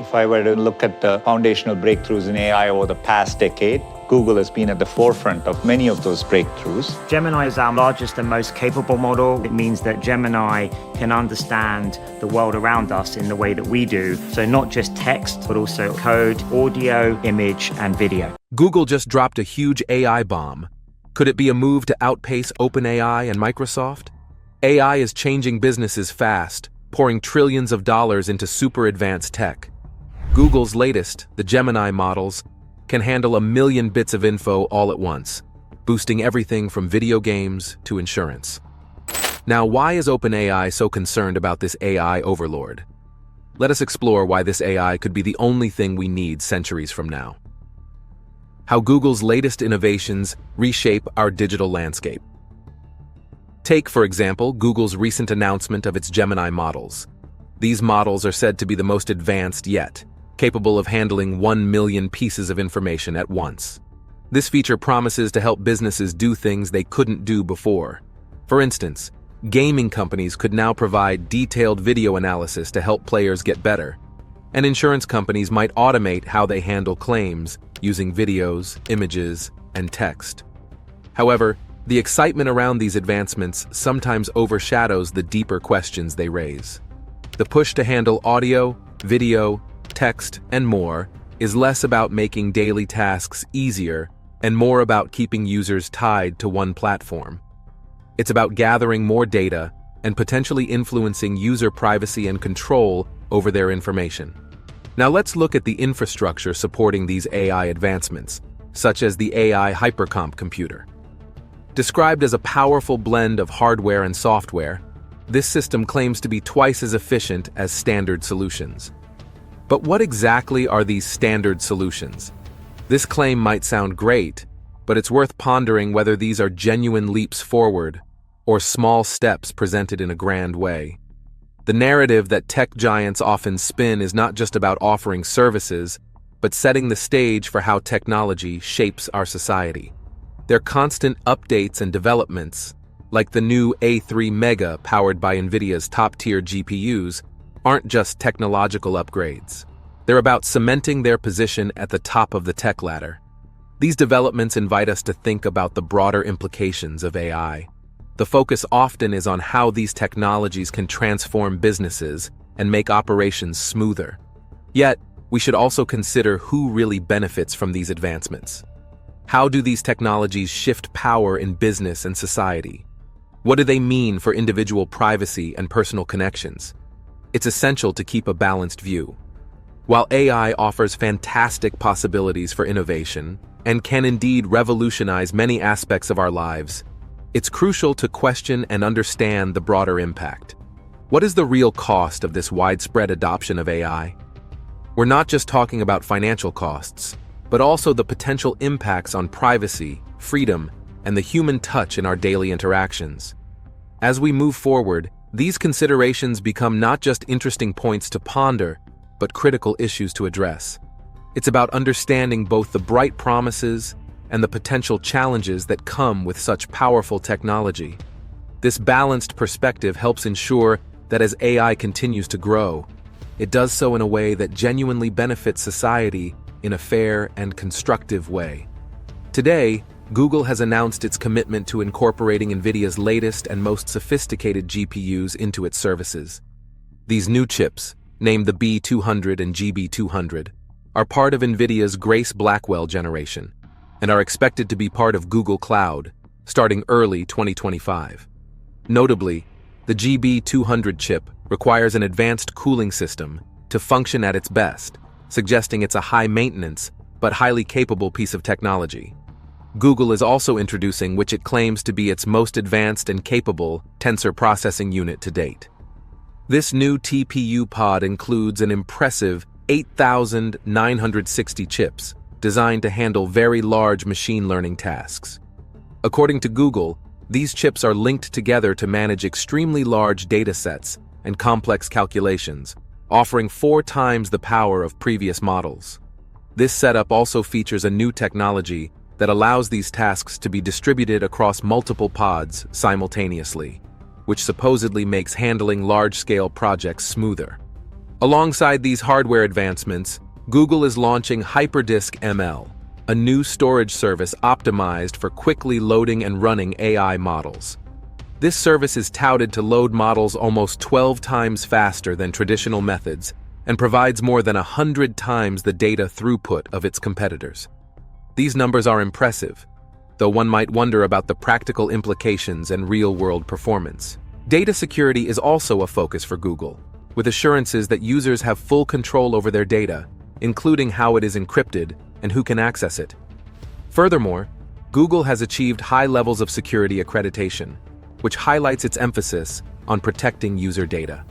If I were to look at the foundational breakthroughs in AI over the past decade, Google has been at the forefront of many of those breakthroughs. Gemini is our largest and most capable model. It means that Gemini can understand the world around us in the way that we do. So not just text, but also code, audio, image, and video. Google just dropped a huge AI bomb. Could it be a move to outpace OpenAI and Microsoft? AI is changing businesses fast, pouring trillions of dollars into super advanced tech. Google's latest, the Gemini models, can handle 1 million bits of info all at once, boosting everything from video games to insurance. Now, why is OpenAI so concerned about this AI overlord? Let us explore why this AI could be the only thing we need centuries from now. How Google's latest innovations reshape our digital landscape. Take, for example, Google's recent announcement of its Gemini models. These models are said to be the most advanced yet, capable of handling 1 million pieces of information at once. This feature promises to help businesses do things they couldn't do before. For instance, gaming companies could now provide detailed video analysis to help players get better, and insurance companies might automate how they handle claims using videos, images, and text. However, the excitement around these advancements sometimes overshadows the deeper questions they raise. The push to handle audio, video, text, and more is less about making daily tasks easier and more about keeping users tied to one platform. It's about gathering more data and potentially influencing user privacy and control over their information. Now let's look at the infrastructure supporting these AI advancements, such as the AI Hypercomp computer. Described as a powerful blend of hardware and software, this system claims to be twice as efficient as standard solutions. But what exactly are these standard solutions? This claim might sound great, but it's worth pondering whether these are genuine leaps forward or small steps presented in a grand way. The narrative that tech giants often spin is not just about offering services, but setting the stage for how technology shapes our society. Their constant updates and developments, like the new A3 Mega powered by NVIDIA's top-tier GPUs, aren't just technological upgrades. They're about cementing their position at the top of the tech ladder. These developments invite us to think about the broader implications of AI. The focus often is on how these technologies can transform businesses and make operations smoother. Yet, we should also consider who really benefits from these advancements. How do these technologies shift power in business and society? What do they mean for individual privacy and personal connections? It's essential to keep a balanced view. While AI offers fantastic possibilities for innovation and can indeed revolutionize many aspects of our lives, it's crucial to question and understand the broader impact. What is the real cost of this widespread adoption of AI? We're not just talking about financial costs, but also the potential impacts on privacy, freedom, and the human touch in our daily interactions. As we move forward, these considerations become not just interesting points to ponder, but critical issues to address. It's about understanding both the bright promises and the potential challenges that come with such powerful technology. This balanced perspective helps ensure that as AI continues to grow, it does so in a way that genuinely benefits society in a fair and constructive way. Today, Google has announced its commitment to incorporating NVIDIA's latest and most sophisticated GPUs into its services. These new chips, named the B200 and GB200, are part of NVIDIA's Grace Blackwell generation and are expected to be part of Google Cloud starting early 2025. Notably, the GB200 chip requires an advanced cooling system to function at its best, suggesting it's a high-maintenance but highly capable piece of technology. Google is also introducing which it claims to be its most advanced and capable tensor processing unit to date. This new TPU pod includes an impressive 8,960 chips designed to handle very large machine learning tasks. According to Google, these chips are linked together to manage extremely large data sets and complex calculations, offering 4 times the power of previous models. This setup also features a new technology that allows these tasks to be distributed across multiple pods simultaneously, which supposedly makes handling large-scale projects smoother. Alongside these hardware advancements, Google is launching Hyperdisk ML, a new storage service optimized for quickly loading and running AI models. This service is touted to load models almost 12 times faster than traditional methods and provides more than 100 times the data throughput of its competitors. These numbers are impressive, though one might wonder about the practical implications and real-world performance. Data security is also a focus for Google, with assurances that users have full control over their data, including how it is encrypted and who can access it. Furthermore, Google has achieved high levels of security accreditation, which highlights its emphasis on protecting user data.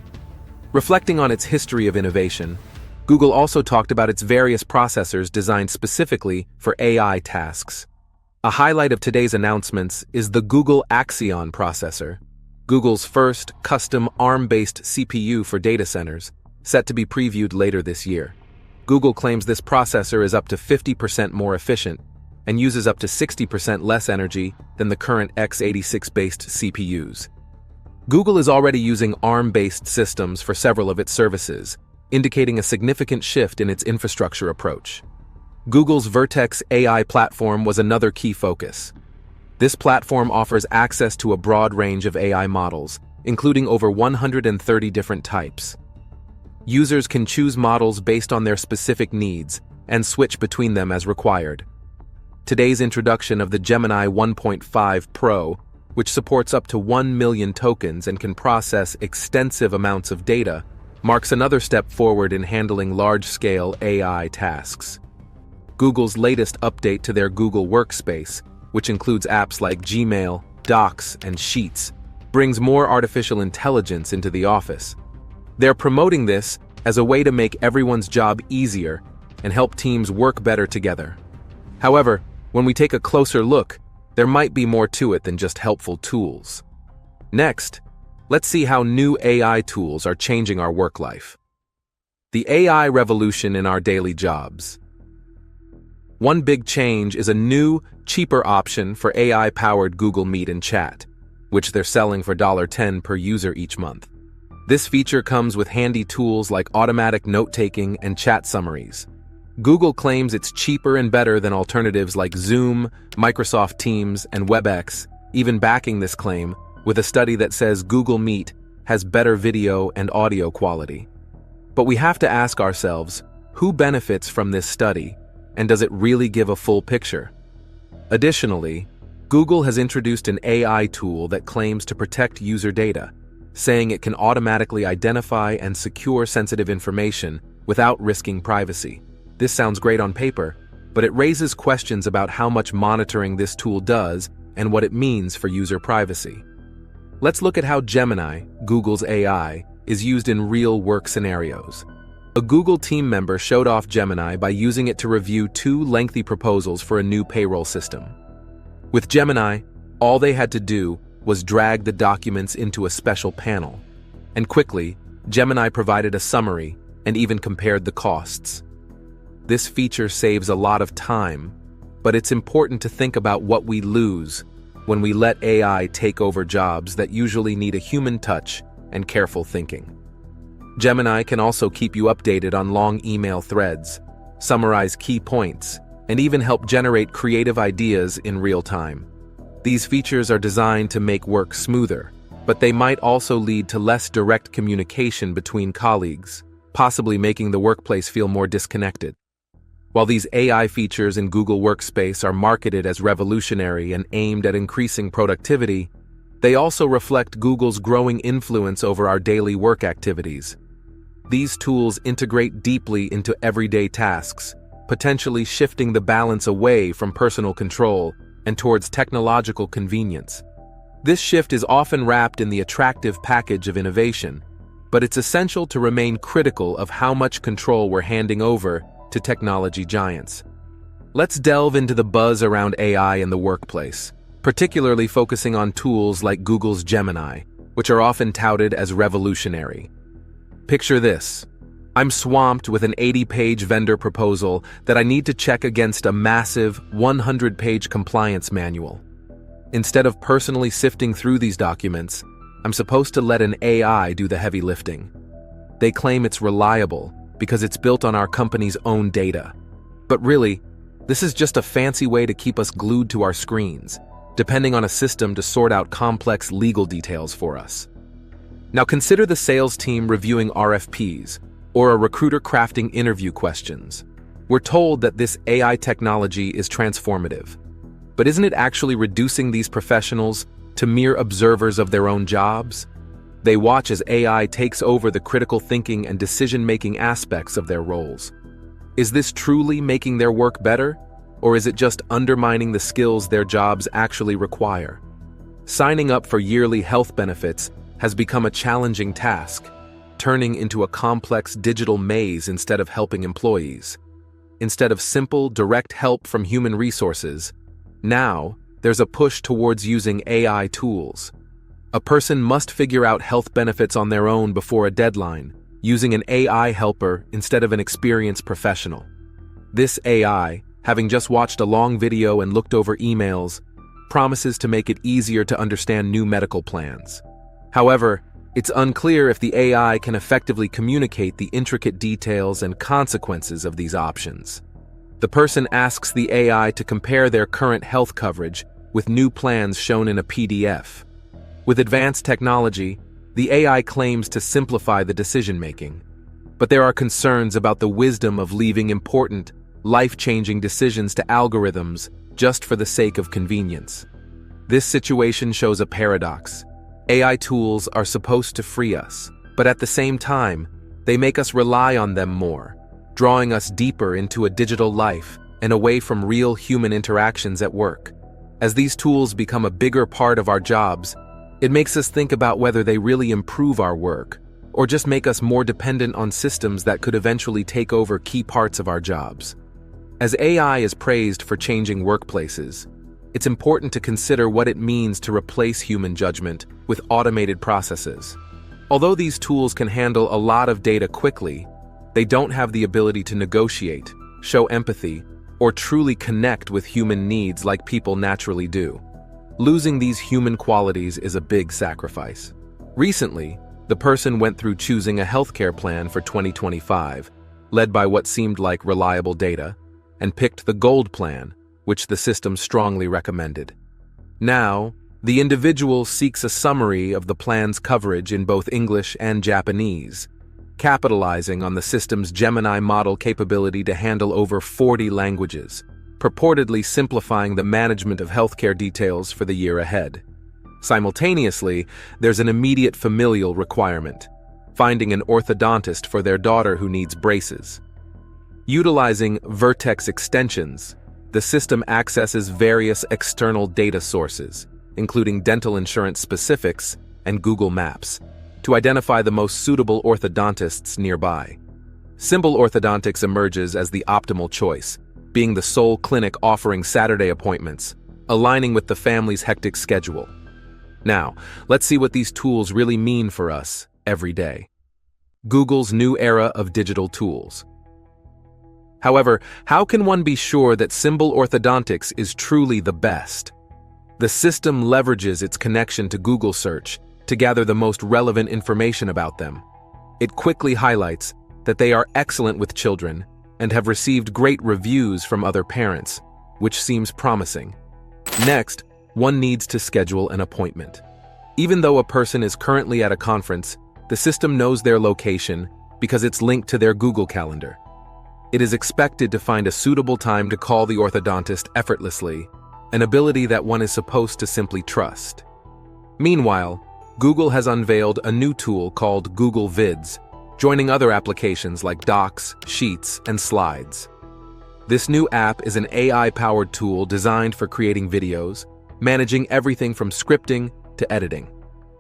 Reflecting on its history of innovation, Google also talked about its various processors designed specifically for AI tasks. A highlight of today's announcements is the Google Axion processor, Google's first custom ARM-based CPU for data centers, set to be previewed later this year. Google claims this processor is up to 50% more efficient and uses up to 60% less energy than the current x86-based CPUs. Google is already using ARM-based systems for several of its services, indicating a significant shift in its infrastructure approach. Google's Vertex AI platform was another key focus. This platform offers access to a broad range of AI models, including over 130 different types. Users can choose models based on their specific needs and switch between them as required. Today's introduction of the Gemini 1.5 Pro, which supports up to 1 million tokens and can process extensive amounts of data, marks another step forward in handling large-scale AI tasks. Google's latest update to their Google Workspace, which includes apps like Gmail, Docs, and Sheets, brings more artificial intelligence into the office. They're promoting this as a way to make everyone's job easier and help teams work better together. However, when we take a closer look, there might be more to it than just helpful tools. Next, let's see how new AI tools are changing our work life. The AI revolution in our daily jobs. One big change is a new, cheaper option for AI-powered Google Meet and Chat, which they're selling for $10 per user each month. This feature comes with handy tools like automatic note-taking and chat summaries. Google claims it's cheaper and better than alternatives like Zoom, Microsoft Teams, and WebEx, even backing this claim with a study that says Google Meet has better video and audio quality. But we have to ask ourselves, who benefits from this study, and does it really give a full picture? Additionally, Google has introduced an AI tool that claims to protect user data, saying it can automatically identify and secure sensitive information without risking privacy. This sounds great on paper, but it raises questions about how much monitoring this tool does and what it means for user privacy. Let's look at how Gemini, Google's AI, is used in real work scenarios. A Google team member showed off Gemini by using it to review 2 lengthy proposals for a new payroll system. With Gemini, all they had to do was drag the documents into a special panel, and quickly, Gemini provided a summary and even compared the costs. This feature saves a lot of time, but it's important to think about what we lose when we let AI take over jobs that usually need a human touch and careful thinking. Gemini can also keep you updated on long email threads, summarize key points, and even help generate creative ideas in real time. These features are designed to make work smoother, but they might also lead to less direct communication between colleagues, possibly making the workplace feel more disconnected. While these AI features in Google Workspace are marketed as revolutionary and aimed at increasing productivity, they also reflect Google's growing influence over our daily work activities. These tools integrate deeply into everyday tasks, potentially shifting the balance away from personal control and towards technological convenience. This shift is often wrapped in the attractive package of innovation, but it's essential to remain critical of how much control we're handing over to technology giants. Let's delve into the buzz around AI in the workplace, particularly focusing on tools like Google's Gemini, which are often touted as revolutionary. Picture this. I'm swamped with an 80-page vendor proposal that I need to check against a massive 100-page compliance manual. Instead of personally sifting through these documents, I'm supposed to let an AI do the heavy lifting. They claim it's reliable because it's built on our company's own data. But really, this is just a fancy way to keep us glued to our screens, depending on a system to sort out complex legal details for us. Now consider the sales team reviewing RFPs or a recruiter crafting interview questions. We're told that this AI technology is transformative. But isn't it actually reducing these professionals to mere observers of their own jobs? They watch as AI takes over the critical thinking and decision-making aspects of their roles. Is this truly making their work better, or is it just undermining the skills their jobs actually require? Signing up for yearly health benefits has become a challenging task, turning into a complex digital maze instead of helping employees. Instead of simple, direct help from human resources, now there's a push towards using AI tools. A person must figure out health benefits on their own before a deadline, using an AI helper instead of an experienced professional. This AI, having just watched a long video and looked over emails, promises to make it easier to understand new medical plans. However, it's unclear if the AI can effectively communicate the intricate details and consequences of these options. The person asks the AI to compare their current health coverage with new plans shown in a PDF. With advanced technology, the AI claims to simplify the decision-making. But there are concerns about the wisdom of leaving important, life-changing decisions to algorithms just for the sake of convenience. This situation shows a paradox. AI tools are supposed to free us, but at the same time, they make us rely on them more, drawing us deeper into a digital life and away from real human interactions at work. As these tools become a bigger part of our jobs, it makes us think about whether they really improve our work, or just make us more dependent on systems that could eventually take over key parts of our jobs. As AI is praised for changing workplaces, it's important to consider what it means to replace human judgment with automated processes. Although these tools can handle a lot of data quickly, they don't have the ability to negotiate, show empathy, or truly connect with human needs like people naturally do. Losing these human qualities is a big sacrifice. Recently, the person went through choosing a healthcare plan for 2025, led by what seemed like reliable data, and picked the Gold plan, which the system strongly recommended. Now, the individual seeks a summary of the plan's coverage in both English and Japanese, capitalizing on the system's Gemini model capability to handle over 40 languages, purportedly simplifying the management of healthcare details for the year ahead. Simultaneously, there's an immediate familial requirement: finding an orthodontist for their daughter who needs braces. Utilizing Vertex extensions, the system accesses various external data sources, including dental insurance specifics and Google Maps, to identify the most suitable orthodontists nearby. Symbol Orthodontics emerges as the optimal choice, being the sole clinic offering Saturday appointments, aligning with the family's hectic schedule. Now, let's see what these tools really mean for us every day. Google's new era of digital tools. However, how can one be sure that Symbol Orthodontics is truly the best? The system leverages its connection to Google Search to gather the most relevant information about them. It quickly highlights that they are excellent with children and have received great reviews from other parents, which seems promising. Next, one needs to schedule an appointment. Even though a person is currently at a conference, the system knows their location because it's linked to their Google Calendar. It is expected to find a suitable time to call the orthodontist effortlessly, an ability that one is supposed to simply trust. Meanwhile, Google has unveiled a new tool called Google Vids, joining other applications like Docs, Sheets, and Slides. This new app is an AI-powered tool designed for creating videos, managing everything from scripting to editing.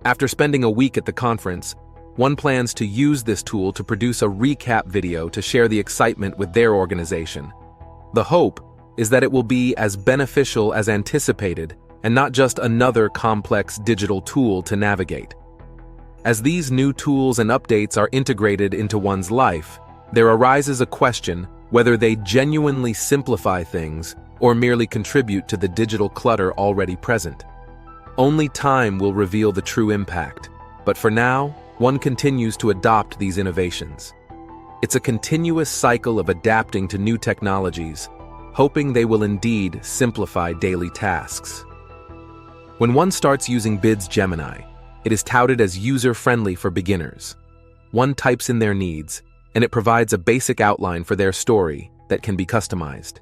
After spending a week at the conference, one plans to use this tool to produce a recap video to share the excitement with their organization. The hope is that it will be as beneficial as anticipated and not just another complex digital tool to navigate. As these new tools and updates are integrated into one's life, there arises a question whether they genuinely simplify things or merely contribute to the digital clutter already present. Only time will reveal the true impact, but for now, one continues to adopt these innovations. It's a continuous cycle of adapting to new technologies, hoping they will indeed simplify daily tasks. When one starts using BID's Gemini, it is touted as user-friendly for beginners. One types in their needs, and it provides a basic outline for their story that can be customized.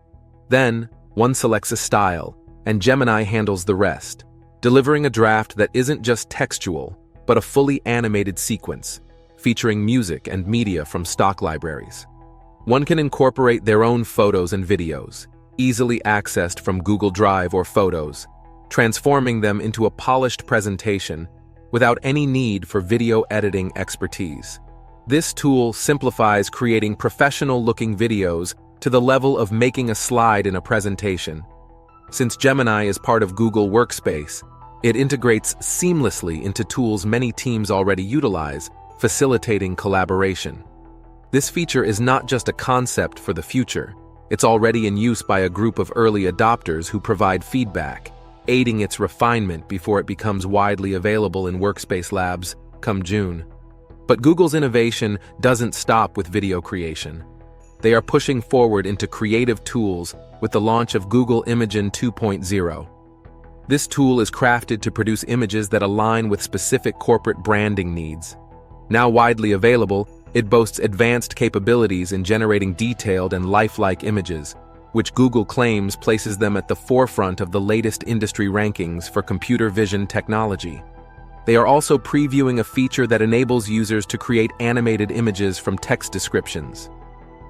Then, one selects a style, and Gemini handles the rest, delivering a draft that isn't just textual, but a fully animated sequence, featuring music and media from stock libraries. One can incorporate their own photos and videos, easily accessed from Google Drive or Photos, transforming them into a polished presentation without any need for video editing expertise. This tool simplifies creating professional-looking videos to the level of making a slide in a presentation. Since Gemini is part of Google Workspace, it integrates seamlessly into tools many teams already utilize, facilitating collaboration. This feature is not just a concept for the future, it's already in use by a group of early adopters who provide feedback, aiding its refinement before it becomes widely available in Workspace Labs come June. But Google's innovation doesn't stop with video creation. They are pushing forward into creative tools with the launch of Google Imagen 2.0. This tool is crafted to produce images that align with specific corporate branding needs. Now widely available, it boasts advanced capabilities in generating detailed and lifelike images, which Google claims places them at the forefront of the latest industry rankings for computer vision technology. They are also previewing a feature that enables users to create animated images from text descriptions.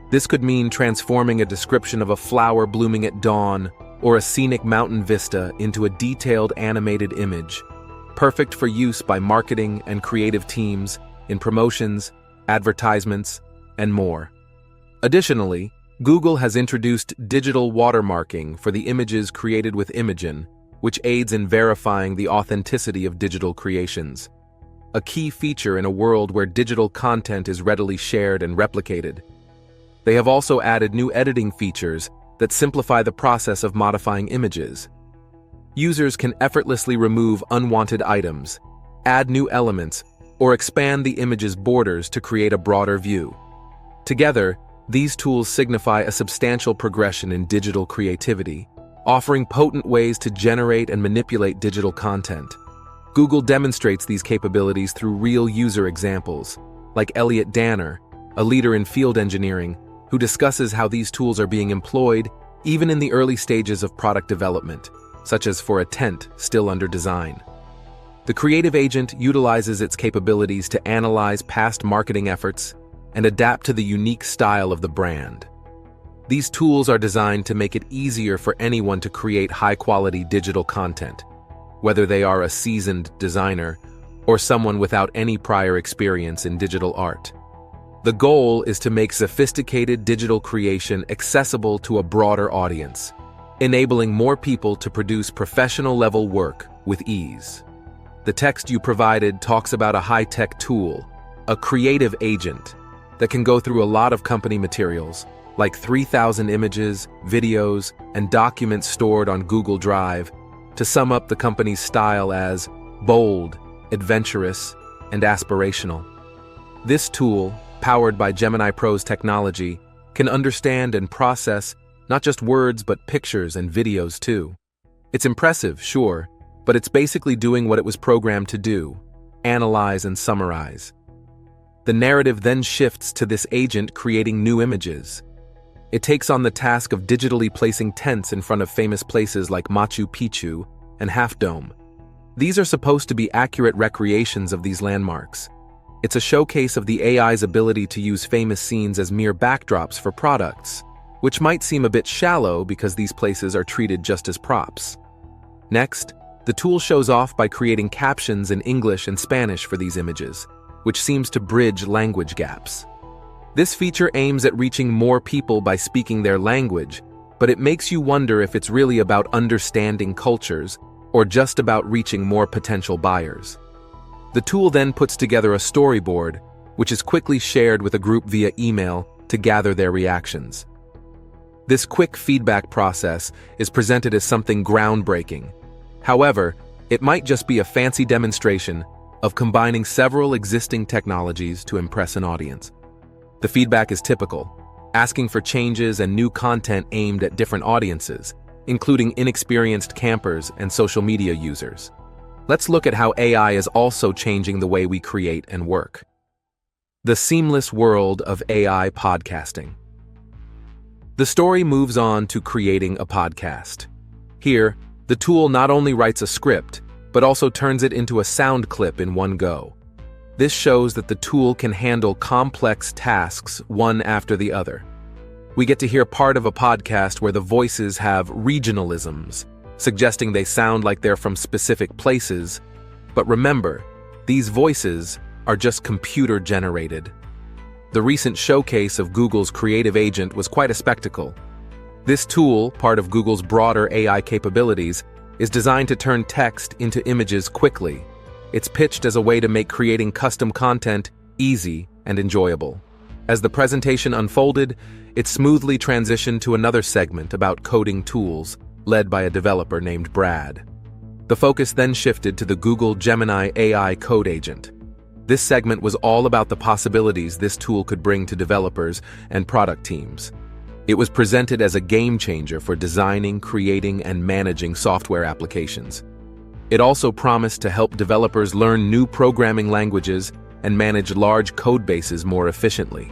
This could mean transforming a description of a flower blooming at dawn or a scenic mountain vista into a detailed animated image, perfect for use by marketing and creative teams in promotions, advertisements, and more. Additionally, Google has introduced digital watermarking for the images created with Imagen, which aids in verifying the authenticity of digital creations, a key feature in a world where digital content is readily shared and replicated. They have also added new editing features that simplify the process of modifying images. Users can effortlessly remove unwanted items, add new elements, or expand the image's borders to create a broader view. Together, these tools signify a substantial progression in digital creativity, offering potent ways to generate and manipulate digital content. Google demonstrates these capabilities through real user examples, like Elliot Danner, a leader in field engineering, who discusses how these tools are being employed even in the early stages of product development, such as for a tent still under design. The creative agent utilizes its capabilities to analyze past marketing efforts and adapt to the unique style of the brand. These tools are designed to make it easier for anyone to create high-quality digital content, whether they are a seasoned designer or someone without any prior experience in digital art. The goal is to make sophisticated digital creation accessible to a broader audience, enabling more people to produce professional-level work with ease. The text you provided talks about a high-tech tool, a creative agent, that can go through a lot of company materials, like 3,000 images, videos, and documents stored on Google Drive, to sum up the company's style as bold, adventurous, and aspirational. This tool, powered by Gemini Pro's technology, can understand and process not just words but pictures and videos too. It's impressive, sure, but it's basically doing what it was programmed to do: analyze and summarize. The narrative then shifts to this agent creating new images. It takes on the task of digitally placing tents in front of famous places like Machu Picchu and Half Dome. These are supposed to be accurate recreations of these landmarks. It's a showcase of the AI's ability to use famous scenes as mere backdrops for products, which might seem a bit shallow because these places are treated just as props. Next, the tool shows off by creating captions in English and Spanish for these images, which seems to bridge language gaps. This feature aims at reaching more people by speaking their language, but it makes you wonder if it's really about understanding cultures or just about reaching more potential buyers. The tool then puts together a storyboard, which is quickly shared with a group via email to gather their reactions. This quick feedback process is presented as something groundbreaking. However, it might just be a fancy demonstration of combining several existing technologies to impress an audience. The feedback is typical, asking for changes and new content aimed at different audiences, including inexperienced campers and social media users. Let's look at how AI is also changing the way we create and work. The seamless world of AI podcasting. The story moves on to creating a podcast. Here, the tool not only writes a script, but also turns it into a sound clip in one go. This shows that the tool can handle complex tasks one after the other. We get to hear part of a podcast where the voices have regionalisms, suggesting they sound like they're from specific places. But remember, these voices are just computer-generated. The recent showcase of Google's Creative Agent was quite a spectacle. This tool, part of Google's broader AI capabilities, is designed to turn text into images quickly. It's pitched as a way to make creating custom content easy and enjoyable. As the presentation unfolded, it smoothly transitioned to another segment about coding tools, led by a developer named Brad. The focus then shifted to the Google Gemini AI Code Agent. This segment was all about the possibilities this tool could bring to developers and product teams. It was presented as a game changer for designing, creating, and managing software applications. It also promised to help developers learn new programming languages and manage large code bases more efficiently.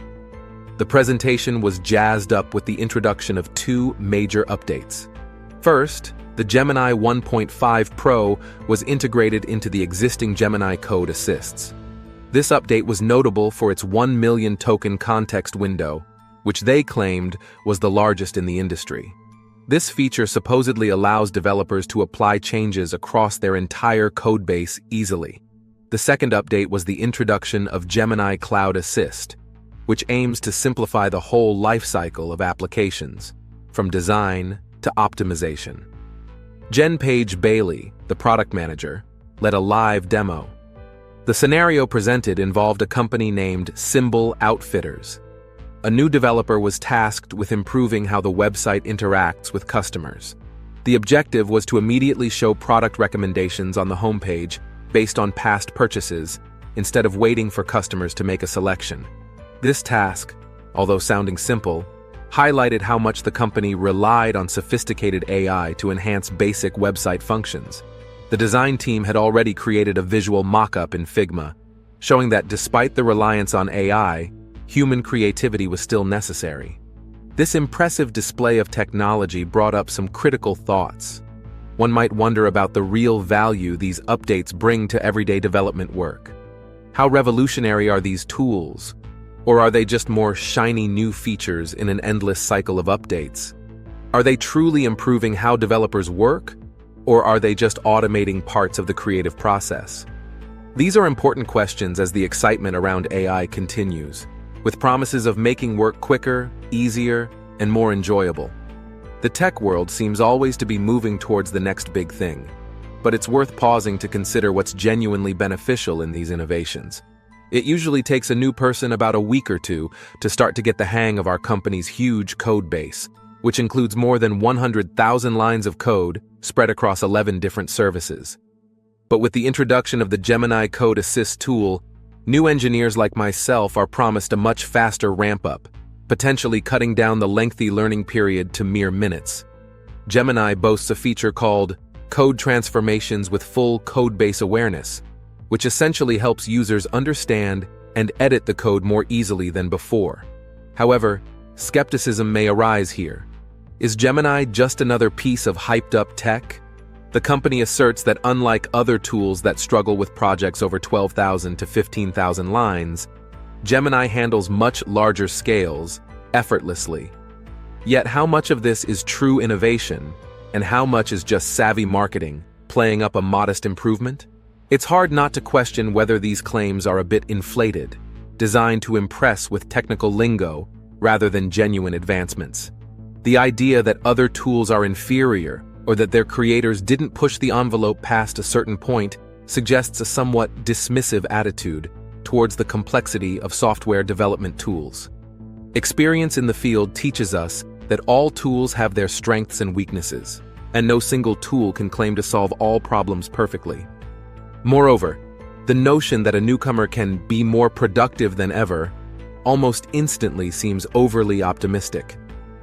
The presentation was jazzed up with the introduction of two major updates. First, the Gemini 1.5 Pro was integrated into the existing Gemini Code Assists. This update was notable for its 1 million token context window, which they claimed was the largest in the industry. This feature supposedly allows developers to apply changes across their entire codebase easily. The second update was the introduction of Gemini Cloud Assist, which aims to simplify the whole lifecycle of applications, from design to optimization. Jen Page Bailey, the product manager, led a live demo. The scenario presented involved a company named Symbol Outfitters. A new developer was tasked with improving how the website interacts with customers. The objective was to immediately show product recommendations on the homepage based on past purchases, instead of waiting for customers to make a selection. This task, although sounding simple, highlighted how much the company relied on sophisticated AI to enhance basic website functions. The design team had already created a visual mock-up in Figma, showing that despite the reliance on AI, human creativity was still necessary. This impressive display of technology brought up some critical thoughts. One might wonder about the real value these updates bring to everyday development work. How revolutionary are these tools? Or are they just more shiny new features in an endless cycle of updates? Are they truly improving how developers work? Or are they just automating parts of the creative process? These are important questions as the excitement around AI continues, with promises of making work quicker, easier, and more enjoyable. The tech world seems always to be moving towards the next big thing, but it's worth pausing to consider what's genuinely beneficial in these innovations. It usually takes a new person about a week or two to start to get the hang of our company's huge code base, which includes more than 100,000 lines of code spread across 11 different services. But with the introduction of the Gemini Code Assist tool, new engineers like myself are promised a much faster ramp-up, potentially cutting down the lengthy learning period to mere minutes. Gemini boasts a feature called Code Transformations with Full Codebase Awareness, which essentially helps users understand and edit the code more easily than before. However, skepticism may arise here. Is Gemini just another piece of hyped-up tech? The company asserts that unlike other tools that struggle with projects over 12,000 to 15,000 lines, Gemini handles much larger scales effortlessly. Yet how much of this is true innovation, and how much is just savvy marketing, playing up a modest improvement? It's hard not to question whether these claims are a bit inflated, designed to impress with technical lingo rather than genuine advancements. The idea that other tools are inferior or that their creators didn't push the envelope past a certain point suggests a somewhat dismissive attitude towards the complexity of software development tools. Experience in the field teaches us that all tools have their strengths and weaknesses, and no single tool can claim to solve all problems perfectly. Moreover, The notion that a newcomer can be more productive than ever almost instantly seems overly optimistic.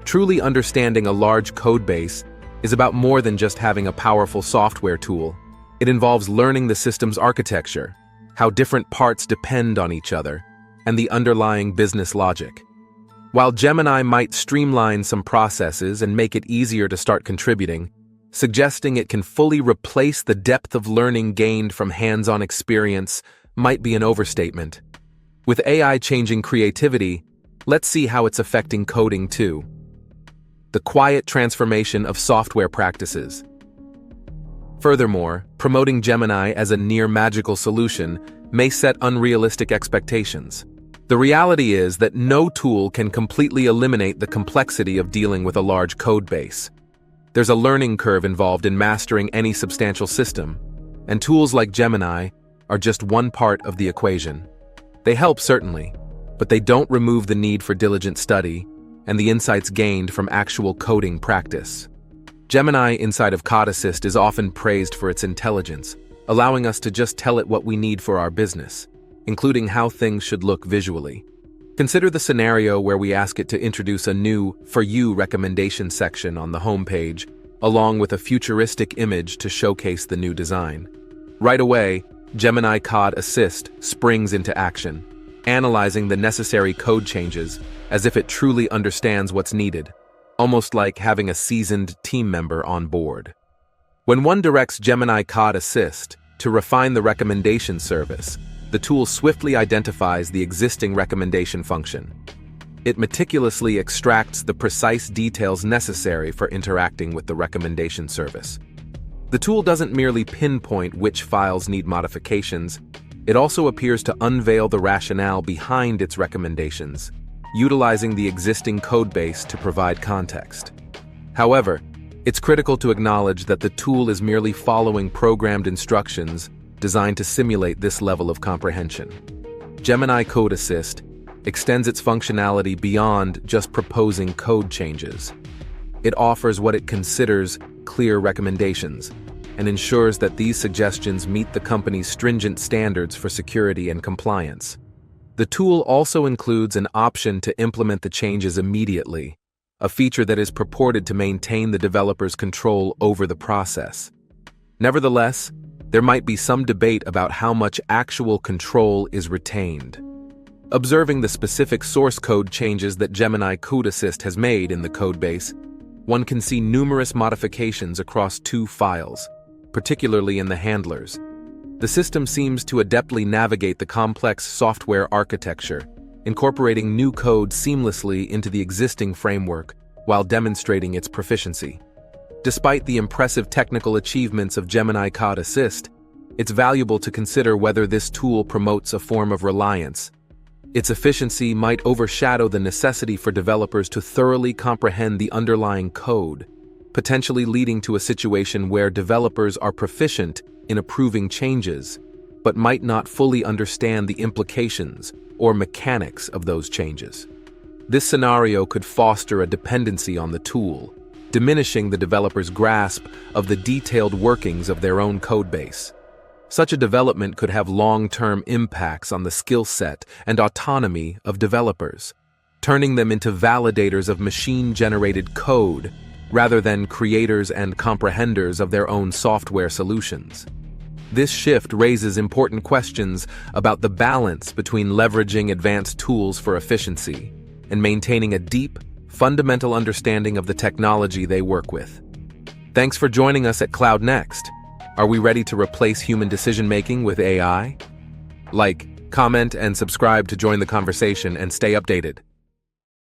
Truly understanding a large code base is about more than just having a powerful software tool. It involves learning the system's architecture, how different parts depend on each other, and the underlying business logic. While Gemini might streamline some processes and make it easier to start contributing, suggesting it can fully replace the depth of learning gained from hands-on experience might be an overstatement. With AI changing creativity, let's see how it's affecting coding too. The quiet transformation of software practices. Furthermore, promoting Gemini as a near-magical solution may set unrealistic expectations. The reality is that no tool can completely eliminate the complexity of dealing with a large code base. There's a learning curve involved in mastering any substantial system, and tools like Gemini are just one part of the equation. They help certainly, but they don't remove the need for diligent study and the insights gained from actual coding practice. Gemini inside of Code-Assist is often praised for its intelligence, allowing us to just tell it what we need for our business, including how things should look visually. Consider the scenario where we ask it to introduce a new For You recommendation section on the homepage, along with a futuristic image to showcase the new design. Right away, Gemini Code-Assist springs into action, analyzing the necessary code changes as if it truly understands what's needed, almost like having a seasoned team member on board. When one directs Gemini Code-Assist to refine the recommendation service, the tool swiftly identifies the existing recommendation function. It meticulously extracts the precise details necessary for interacting with the recommendation service. The tool doesn't merely pinpoint which files need modifications, it also appears to unveil the rationale behind its recommendations, utilizing the existing codebase to provide context. However, it's critical to acknowledge that the tool is merely following programmed instructions designed to simulate this level of comprehension. Gemini Code-Assist extends its functionality beyond just proposing code changes. It offers what it considers clear recommendations and ensures that these suggestions meet the company's stringent standards for security and compliance. The tool also includes an option to implement the changes immediately, a feature that is purported to maintain the developer's control over the process. Nevertheless, there might be some debate about how much actual control is retained. Observing the specific source code changes that Gemini Code-Assist has made in the codebase, one can see numerous modifications across two files, particularly in the handlers. The system seems to adeptly navigate the complex software architecture, incorporating new code seamlessly into the existing framework while demonstrating its proficiency. Despite the impressive technical achievements of Gemini Code-Assist, it's valuable to consider whether this tool promotes a form of reliance. Its efficiency might overshadow the necessity for developers to thoroughly comprehend the underlying code, potentially leading to a situation where developers are proficient in approving changes, but might not fully understand the implications or mechanics of those changes. This scenario could foster a dependency on the tool, diminishing the developer's grasp of the detailed workings of their own codebase. Such a development could have long-term impacts on the skill set and autonomy of developers, turning them into validators of machine-generated code rather than creators and comprehenders of their own software solutions. This shift raises important questions about the balance between leveraging advanced tools for efficiency and maintaining a deep, fundamental understanding of the technology they work with. Thanks for joining us at Cloud Next. Are we ready to replace human decision-making with AI? Like, comment, and subscribe to join the conversation and stay updated.